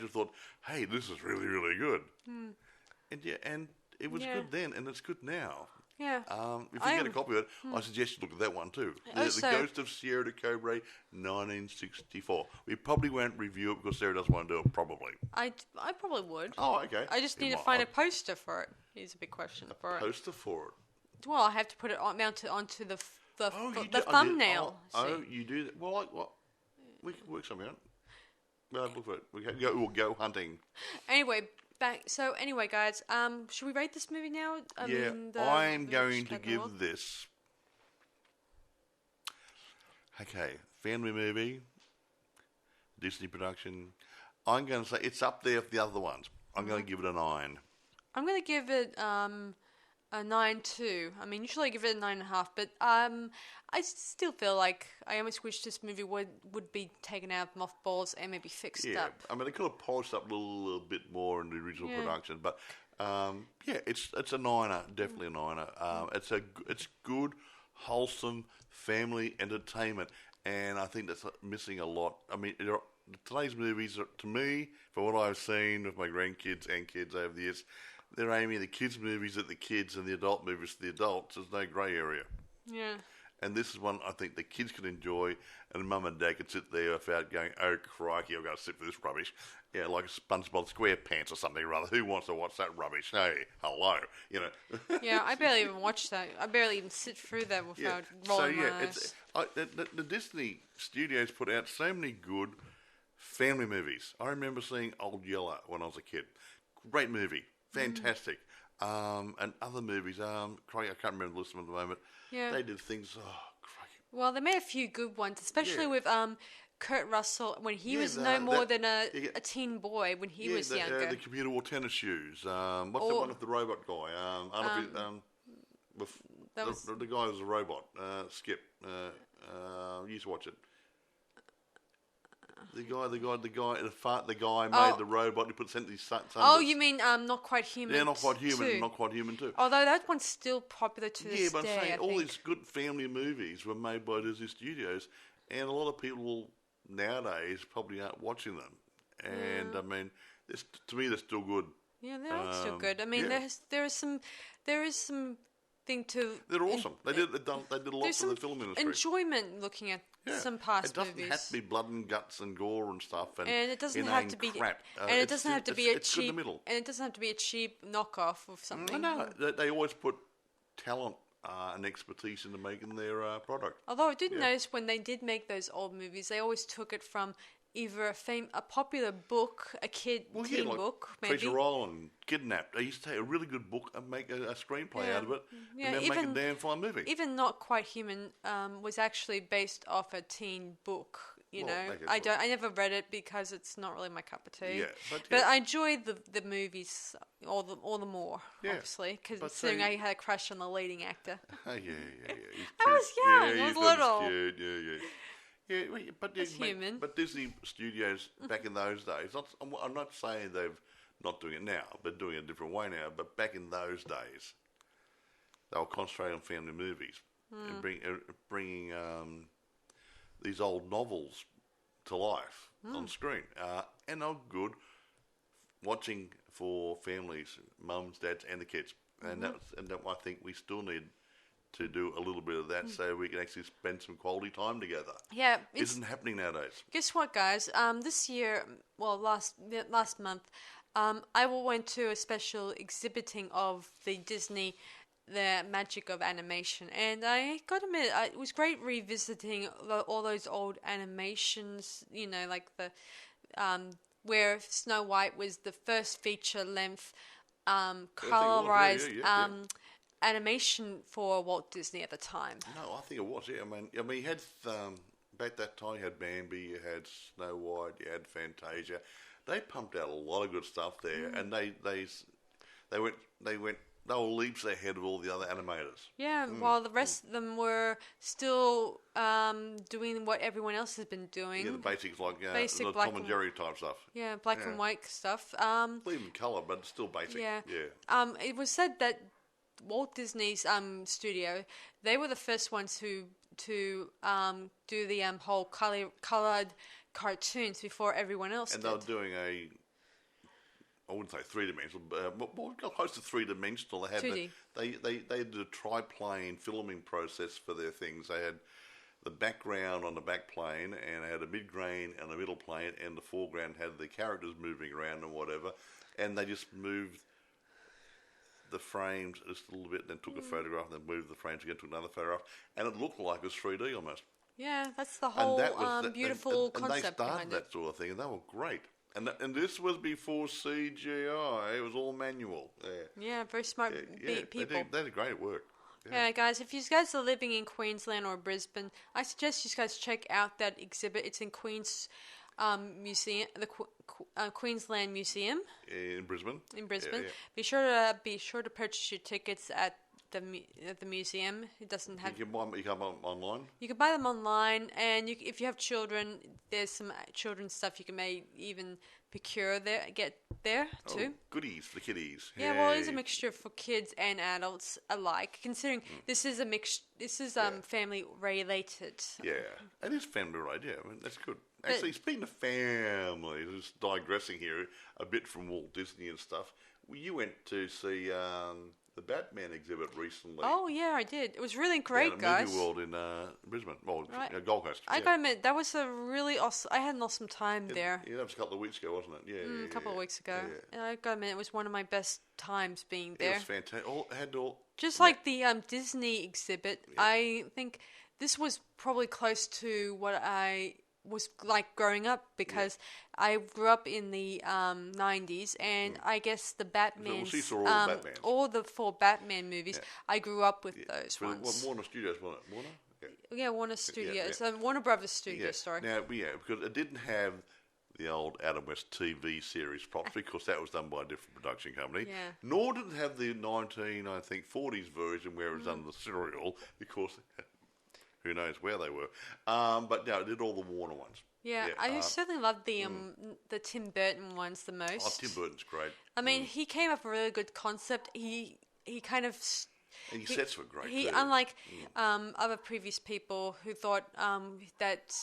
S2: Thought, hey, this is really, really good. And it was good then, and it's good now.
S1: Yeah.
S2: If you get a copy of it, I suggest you look at that one too. The Ghost of Sierra de Cabre, 1964. We probably won't review it because Sarah doesn't want to do it, probably.
S1: I probably would.
S2: Oh, okay.
S1: I just need to find a poster for it. Here's a big question for it.
S2: Poster for it?
S1: Well, I have to put it mounted onto the thumbnail.
S2: You do that? Well, like what? We can work something out. Look for it. We'll go hunting.
S1: Anyway, guys, should we rate this movie now?
S2: I'm going to give this. Okay, family movie, Disney production. I'm going to say it's up there with the other ones. I'm going to give it a 9.
S1: I'm going to give it a 9 too. I mean, usually I give it a 9.5, but I still feel like I almost wish this movie would be taken out of mothballs and maybe fixed up. I
S2: mean, they could have polished up a little bit more in the original production, but it's a 9er, definitely a 9er. It's good, wholesome family entertainment, and I think that's missing a lot. I mean, today's movies, to me, from what I've seen with my grandkids and kids over the years, they're aiming the kids' movies at the kids and the adult movies to the adults. There's no grey area.
S1: Yeah.
S2: And this is one I think the kids can enjoy, and mum and dad can sit there without going, oh, crikey, I've got to sit for this rubbish. Yeah, like SpongeBob SquarePants or something rather. Who wants to watch that rubbish? Hey, hello, you know.
S1: Yeah, I barely even watch that. I barely even sit through that without rolling my eyes.
S2: The Disney studios put out so many good family movies. I remember seeing Old Yeller when I was a kid. Great movie. Fantastic. And other movies, crikey, I can't remember the list of them at the moment.
S1: Yeah.
S2: They did things, crikey.
S1: Well, they made a few good ones, especially with Kurt Russell when he was no more than a teen boy when he was younger.
S2: The computer wore tennis shoes. What's the one with the robot guy? The guy who's a robot. Skip. You used to watch it. The guy made the robot. He put sent his son.
S1: Oh, you mean Not Quite Human?
S2: Yeah, Not Quite Human.
S1: Too.
S2: Not Quite Human too.
S1: Although that one's still popular to this day.
S2: Yeah, but I'm saying all
S1: think.
S2: these good family movies were made by Disney Studios, and a lot of people nowadays probably aren't watching them. And I mean, to me, they're still good.
S1: Yeah, they're still good. I mean, there is some thing to.
S2: They're awesome. They did a lot for the film industry.
S1: Enjoyment looking at some past movies.
S2: It doesn't have to be blood and guts and gore and stuff. And
S1: it doesn't have to be
S2: crap.
S1: And it doesn't have to be a cheap.
S2: In the middle.
S1: And it doesn't have to be a cheap knockoff of something.
S2: No, they always put talent and expertise into making their product.
S1: Although I did notice when they did make those old movies, they always took it from either a popular book, a teen book, maybe.
S2: Treasure Island, Kidnapped. They used to take a really good book and make a screenplay out of it, and then make a damn fine movie.
S1: Even Not Quite Human was actually based off a teen book. You know, I never read it because it's not really my cup of tea.
S2: Yeah,
S1: but I enjoyed the movies all the more, obviously, because considering I had a crush on the leading actor.
S2: Yeah.
S1: I was young. I was little.
S2: Cute. Yeah. Yeah, but
S1: human.
S2: But Disney Studios back in those days. I'm not saying they're not doing it now. They're doing it a different way now. But back in those days, they were concentrating on family movies and bringing these old novels to life on screen, and they're good watching for families, mums, dads, and the kids. And that I think we still need to do a little bit of that so we can actually spend some quality time together.
S1: Yeah.
S2: It isn't happening nowadays.
S1: Guess what, guys? This year, last month, I went to a special exhibiting of the magic of animation. And I got to admit, it was great revisiting all those old animations, you know, like the where Snow White was the first feature-length colorized animation for Walt Disney at the time.
S2: No, I think it was. Yeah, I mean, you had back that time you had Bambi, you had Snow White, you had Fantasia. They pumped out a lot of good stuff there, and they were leaps ahead of all the other animators.
S1: Yeah, while the rest of them were still doing what everyone else has been doing.
S2: Yeah, the basics like the Tom and Jerry type stuff.
S1: Yeah, black and white stuff.
S2: Even colour, but still basic.
S1: Yeah. It was said that Walt Disney's studio, they were the first ones to do the whole coloured cartoons before everyone else did.
S2: And they were doing I wouldn't say 3-dimensional, but close to 3-dimensional. They had
S1: 2D.
S2: They did a triplane filming process for their things. They had the background on the back plane, and they had a mid-grain and a middle plane, and the foreground had the characters moving around and whatever. And they just moved the frames just a little bit, then took a photograph, and then moved the frames again, took another photograph, and it looked like it was 3D almost.
S1: Yeah, that's the whole beautiful concept.
S2: And they started that sort of thing, and they were great. And this was before CGI. It was all manual.
S1: Yeah, very smart people.
S2: They did great work.
S1: Yeah, guys, if you guys are living in Queensland or Brisbane, I suggest you guys check out that exhibit. It's in Queen's Museum, the Queensland Museum
S2: in Brisbane.
S1: Yeah. Be sure to purchase your tickets at the museum. It doesn't have.
S2: You can buy them online.
S1: You can buy them online, and if you have children, there's some children's stuff you can even get there too.
S2: Goodies for the kiddies.
S1: Yeah, well, it's a mixture for kids and adults alike. Considering this is a mix, this is family related.
S2: Yeah, it is family related. Yeah, I mean, that's good. Actually, speaking of family, just digressing here a bit from Walt Disney and stuff. You went to see the Batman exhibit recently.
S1: Oh yeah, I did. It was really great,
S2: guys.
S1: Movie
S2: World in Brisbane, Gold Coast.
S1: I gotta admit, that was a really awesome. I had an awesome time there.
S2: Yeah, that was a couple of weeks ago, wasn't it? Yeah,
S1: a couple of weeks ago. Yeah. I gotta admit, it was one of my best times being there.
S2: It was fantastic.
S1: Just like the Disney exhibit, I think this was probably close to what I was like growing up, because I grew up in the 90s, and I guess the Batman, all the 4 Batman movies, I grew up with those ones.
S2: Warner Studios, wasn't it? Warner?
S1: Yeah, Warner Studios. Warner Brothers Studios, sorry.
S2: Now, because it didn't have the old Adam West TV series properly, because that was done by a different production company.
S1: Yeah.
S2: Nor did it have the 40s version where it was under the serial, because who knows where they were. But no, it did all the Warner ones.
S1: Yeah, I certainly love the Tim Burton ones the most.
S2: Oh, Tim Burton's great.
S1: I mean, he came up with a really good concept. He kind of...
S2: And his sets were great
S1: too. Unlike other previous people who thought that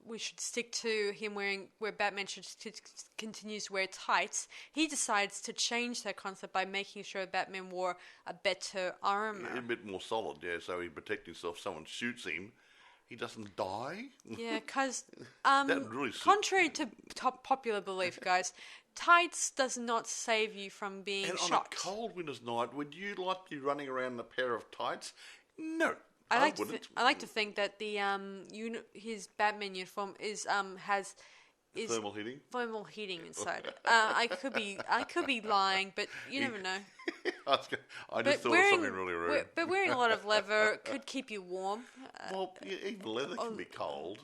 S1: we should stick to him where Batman should continue to wear tights, he decides to change that concept by making sure Batman wore a better armor.
S2: Yeah, a bit more solid, so he protects himself. If someone shoots him, he doesn't die.
S1: Yeah, because
S2: really
S1: contrary to popular belief, guys, tights does not save you from being shot.
S2: And on a cold winter's night, would you like to be running around in a pair of tights? No,
S1: I
S2: wouldn't.
S1: I like to think that the his Batman uniform has
S2: thermal heating.
S1: Thermal heating inside it. I could be lying, but you never know.
S2: I just thought of something really rude.
S1: But wearing a lot of leather could keep you warm.
S2: Well, even leather can be cold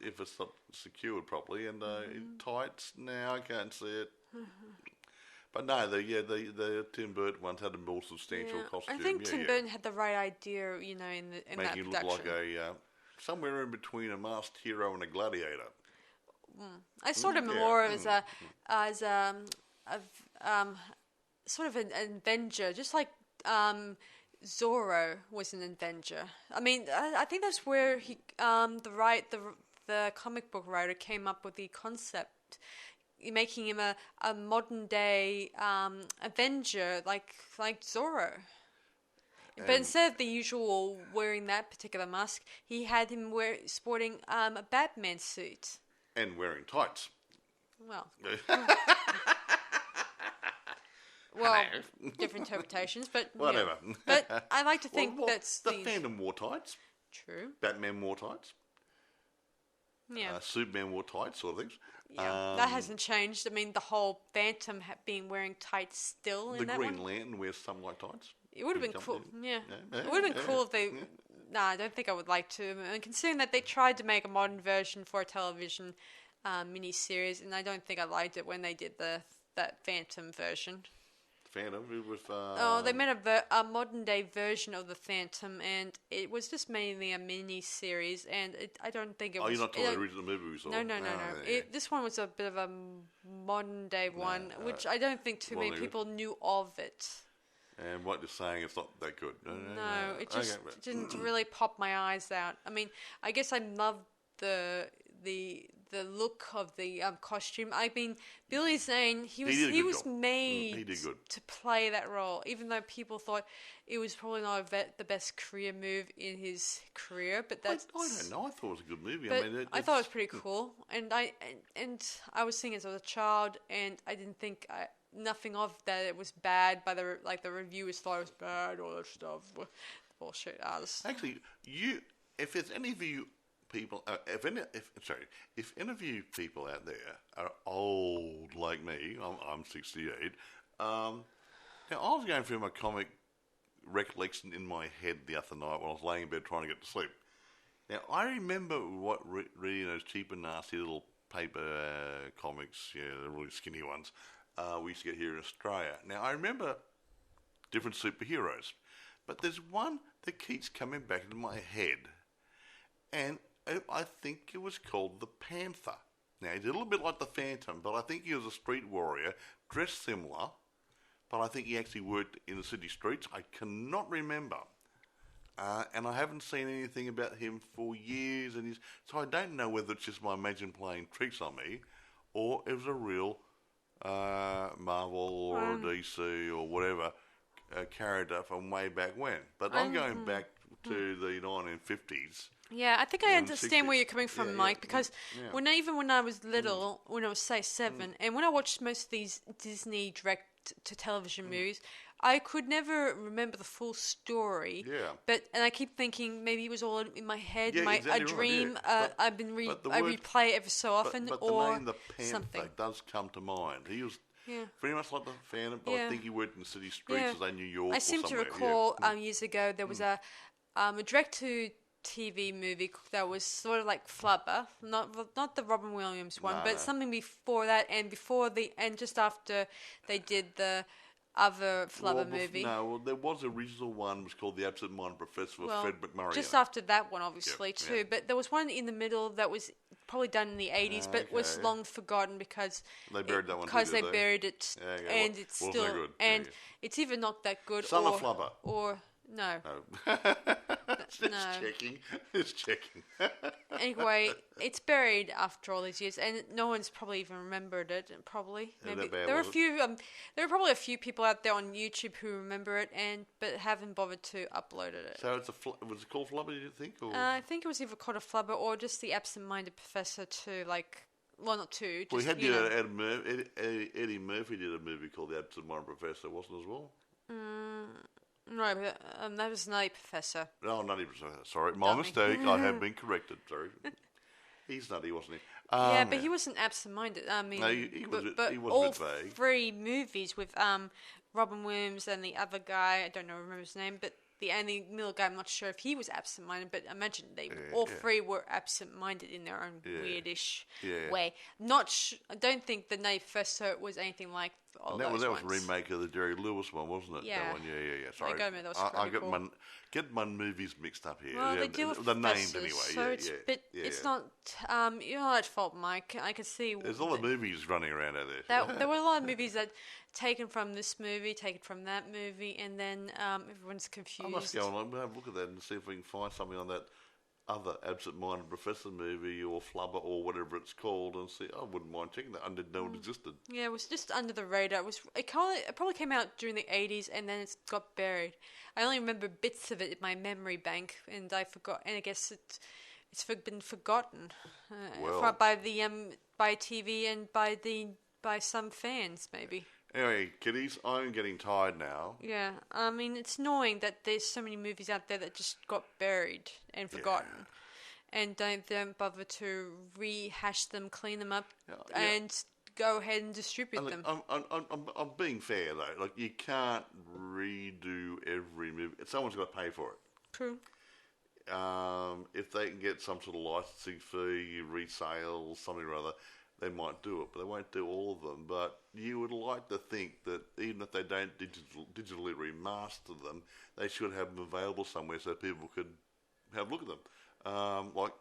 S2: if it's not secured properly. And tights, now I can't see it. But no, the Tim Burton ones had a more substantial costume.
S1: I think Tim Burton had the right idea, in
S2: making
S1: that
S2: it look
S1: production.
S2: like somewhere in between a masked hero and a gladiator.
S1: I saw him more as a sort of an Avenger, just like Zorro was an Avenger. I mean, I think that's where the comic book writer came up with the concept, making him a modern day Avenger like Zorro. But instead of the usual wearing that particular mask, he had him sporting a Batman suit.
S2: And wearing tights.
S1: Well, different interpretations, but
S2: whatever.
S1: Yeah. But I like to think that's
S2: the Phantom wore tights.
S1: True.
S2: Batman wore tights.
S1: Yeah.
S2: Superman wore tights, sort of things.
S1: Yeah, that hasn't changed. I mean, the whole Phantom being wearing tights still in that one.
S2: The Green Lantern wears something like tights.
S1: It would have been cool. Yeah. It would have been cool if they... Nah, I don't think I would like to. I mean, considering that they tried to make a modern version for a television miniseries, and I don't think I liked it when they did that Phantom version.
S2: Phantom with...
S1: they made a modern day version of the Phantom, and it was just mainly a mini-series, and I don't think it was...
S2: you're not talking about the original movie we saw?
S1: No. This one was a bit of a modern day one, which I don't think too many people knew of it.
S2: And what you're saying, it's not that good.
S1: No, it just didn't really pop my eyes out. I mean, I guess I love the look of the costume. I mean, Billy Zane, he was made to play that role, even though people thought it was probably not the best career move in his career. But that's
S2: I don't know. I thought it was a good movie.
S1: But I thought it was pretty cool, and I was seeing it as a child, and I didn't think nothing of that it was bad. By the reviewers thought it was bad, all that stuff, bullshit.
S2: Actually, if there's any of you people, if any of you people out there are old like me, I'm 68. Now I was going through my comic recollection in my head the other night when I was laying in bed trying to get to sleep. Now I remember reading those cheap and nasty little paper comics, the really skinny ones. We used to get here in Australia. Now, I remember different superheroes, but there's one that keeps coming back into my head, and I think it was called the Panther. Now, he's a little bit like the Phantom, but I think he was a street warrior, dressed similar, but I think he actually worked in the city streets. I cannot remember, and I haven't seen anything about him for years, so I don't know whether it's just my imagination playing tricks on me, or it was a real... Marvel or DC or whatever character from way back when. But I'm going back to the 1950s.
S1: Yeah, I think I understand where you're coming from, Mike, because when I was little, when I was, say, 7, and when I watched most of these Disney direct-to-television movies, I could never remember the full story.
S2: Yeah.
S1: And I keep thinking maybe it was all in my head,
S2: exactly
S1: a dream.
S2: Right,
S1: I replay it every so often,
S2: but
S1: or
S2: the name the Panther
S1: something
S2: does come to mind. He was very much like the Phantom, but I think he worked in the city streets as New York.
S1: I seem to recall years ago there was a direct-to-TV movie that was sort of like Flubber, not the Robin Williams one, but something before that, and just after they did the other flubber movie.
S2: There was an original one. It was called The Absent-Minded Professor with Fred McMurray.
S1: Just after that one, obviously, too. Yeah. But there was one in the middle that was probably done in the 80s, but was long forgotten because
S2: they buried that one.
S1: Because they buried it, and it's still
S2: good.
S1: And it's either not that good,
S2: Son of Flubber,
S1: or no.
S2: Just checking.
S1: Anyway, it's buried after all these years, and no one's probably even remembered it. Probably, maybe there are a few. There are probably a few people out there on YouTube who remember it, but haven't bothered to upload it.
S2: So was it called Flubber? Do you think? Or?
S1: I think it was either called a Flubber or just the Absent-Minded Professor too. Well, not two.
S2: Well, Eddie Murphy did a movie called The Absent-Minded Professor, wasn't it as well?
S1: No, but that was Nutty Professor.
S2: No, Nutty Professor. Sorry, my mistake. I have been corrected. Sorry. He's nutty, wasn't he?
S1: Yeah, but he wasn't absent-minded. I mean,
S2: no, he was
S1: all
S2: a bit vague.
S1: 3 movies with Robin Williams and the other guy, I don't remember his name, but the Andy Miller guy, I'm not sure if he was absent-minded, but I imagine all 3 were absent-minded in their own weirdish way. I don't think the Nutty Professor was anything like all those
S2: that was
S1: ones.
S2: a remake of the Jerry Lewis one, wasn't it?
S1: Yeah.
S2: That one, yeah. Sorry.
S1: I
S2: get my movies mixed up here.
S1: Well, they deal with
S2: the names anyway.
S1: So it's not. You're not at fault, Mike. I can see.
S2: There's a lot of movies running around out there.
S1: There were a lot of movies that taken from this movie, taken from that movie, and then everyone's confused.
S2: I must go on. I'm going to have a look at that and see if we can find something on that other Absent-Minded Professor movie or Flubber or whatever it's called, and see. I wouldn't mind checking that. I didn't know it existed. Yeah,
S1: it was just under the radar. It probably came out during the 80s, and then it got buried. I only remember bits of it in my memory bank, and I forgot. And I guess it's been forgotten by TV and by some fans, maybe.
S2: Anyway, kiddies, I'm getting tired now.
S1: Yeah, I mean, it's annoying that there's so many movies out there that just got buried and forgotten. And don't bother to rehash them, clean them up, and go ahead and distribute them.
S2: I'm being fair, though. Like, you can't redo every movie. Someone's got to pay for it.
S1: True.
S2: If they can get some sort of licensing fee, resale, something or other, they might do it, but they won't do all of them. But you would like to think that even if they don't digitally remaster them, they should have them available somewhere so people could have a look at them. Like,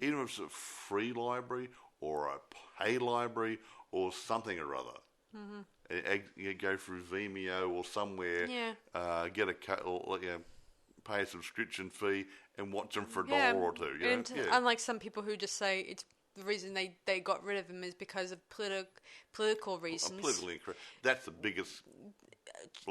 S2: even if it's a free library or a pay library or something or other. Mm-hmm. You go through Vimeo or somewhere, get pay a subscription fee and watch them for $1 or $2.
S1: Unlike some people who just say it's the reason they got rid of them is because of political reasons.
S2: Politically incorrect. That's the biggest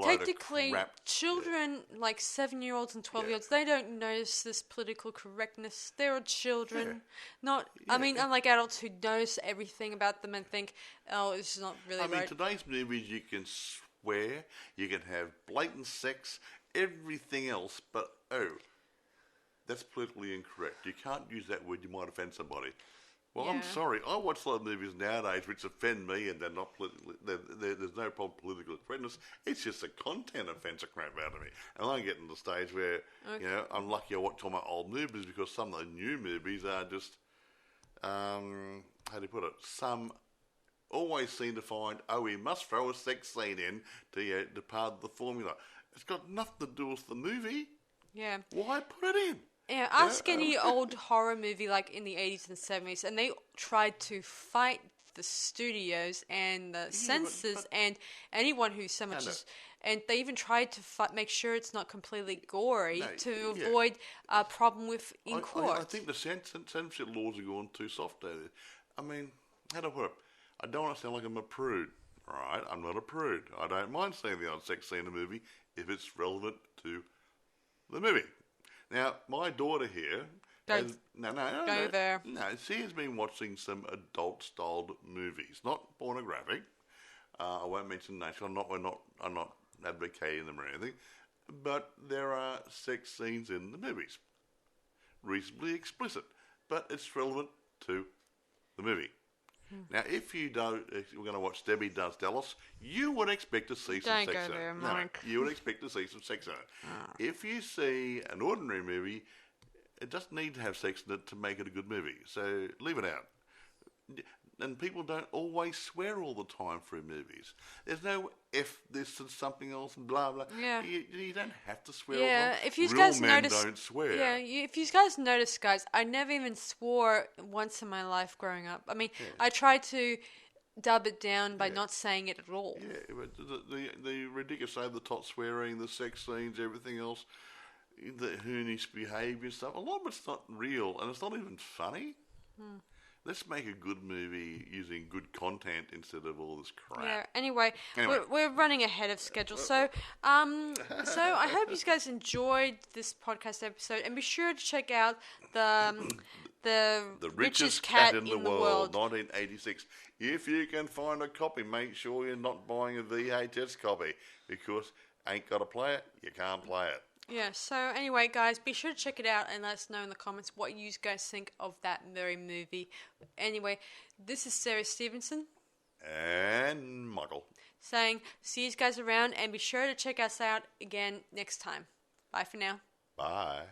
S1: technically, children like 7-year-olds and 12-year-olds, they don't notice this political correctness. They're children. I mean, unlike adults who notice everything about them and think, oh, it's not really right.
S2: I mean, today's movies, you can swear, you can have blatant sex, everything else, but, that's politically incorrect. You can't use that word, you might offend somebody. Well, I'm sorry. I watch a lot of movies nowadays which offend me, and they're not there's no problem with political correctness. It's just the content offends the crap out of me. And I'm getting to the stage where I'm lucky I watch all my old movies because some of the new movies are just how do you put it? Some always seem to find we must throw a sex scene in to part of the formula. It's got nothing to do with the movie. Yeah. Why put it in?
S1: Yeah, ask any old horror movie like in the 80s and 70s, and they tried to fight the studios and the censors and anyone who so much as... And they even tried to make sure it's not completely gory to avoid a problem in court.
S2: I think the censorship laws are going too soft there. I mean, how do I put it? I don't want to sound like I'm a prude, right? I'm not a prude. I don't mind seeing the odd sex scene in a movie if it's relevant to the movie. Now, my daughter here...
S1: Go there.
S2: No, she has been watching some adult-styled movies, not pornographic. I won't mention names. I'm not advocating them or anything. But there are sex scenes in the movies. Reasonably explicit. But it's relevant to the movie. Now, if you're going to watch Debbie Does Dallas, you would expect to see some sex in it. No, you would expect to see some sex in it. If you see an ordinary movie, it doesn't need to have sex in it to make it a good movie. So leave it out. and people don't always swear all the time through movies. There's no F this and something else and blah blah.
S1: Yeah.
S2: You don't have to swear.
S1: Yeah,
S2: all the time.
S1: if you
S2: Real
S1: guys
S2: men
S1: notice,
S2: don't swear.
S1: Yeah, if you guys notice, guys, I never even swore once in my life growing up. I mean, I tried to dub it down by not saying it at all.
S2: Yeah, but the ridiculous over-the-top swearing, the sex scenes, everything else, the hoonish behaviour stuff, a lot of it's not real, and it's not even funny. Let's make a good movie using good content instead of all this crap.
S1: Yeah. Anyway. We're running ahead of schedule, so I hope you guys enjoyed this podcast episode, and be sure to check out the Richest Cat in the World,
S2: 1986. If you can find a copy, make sure you're not buying a VHS copy, because ain't got to play it, you can't play it.
S1: Yeah, so anyway, guys, be sure to check it out and let us know in the comments what you guys think of that very movie. Anyway, this is Sarah Stephenson.
S2: And Michael.
S1: Saying, see you guys around, and be sure to check us out again next time. Bye for now.
S2: Bye.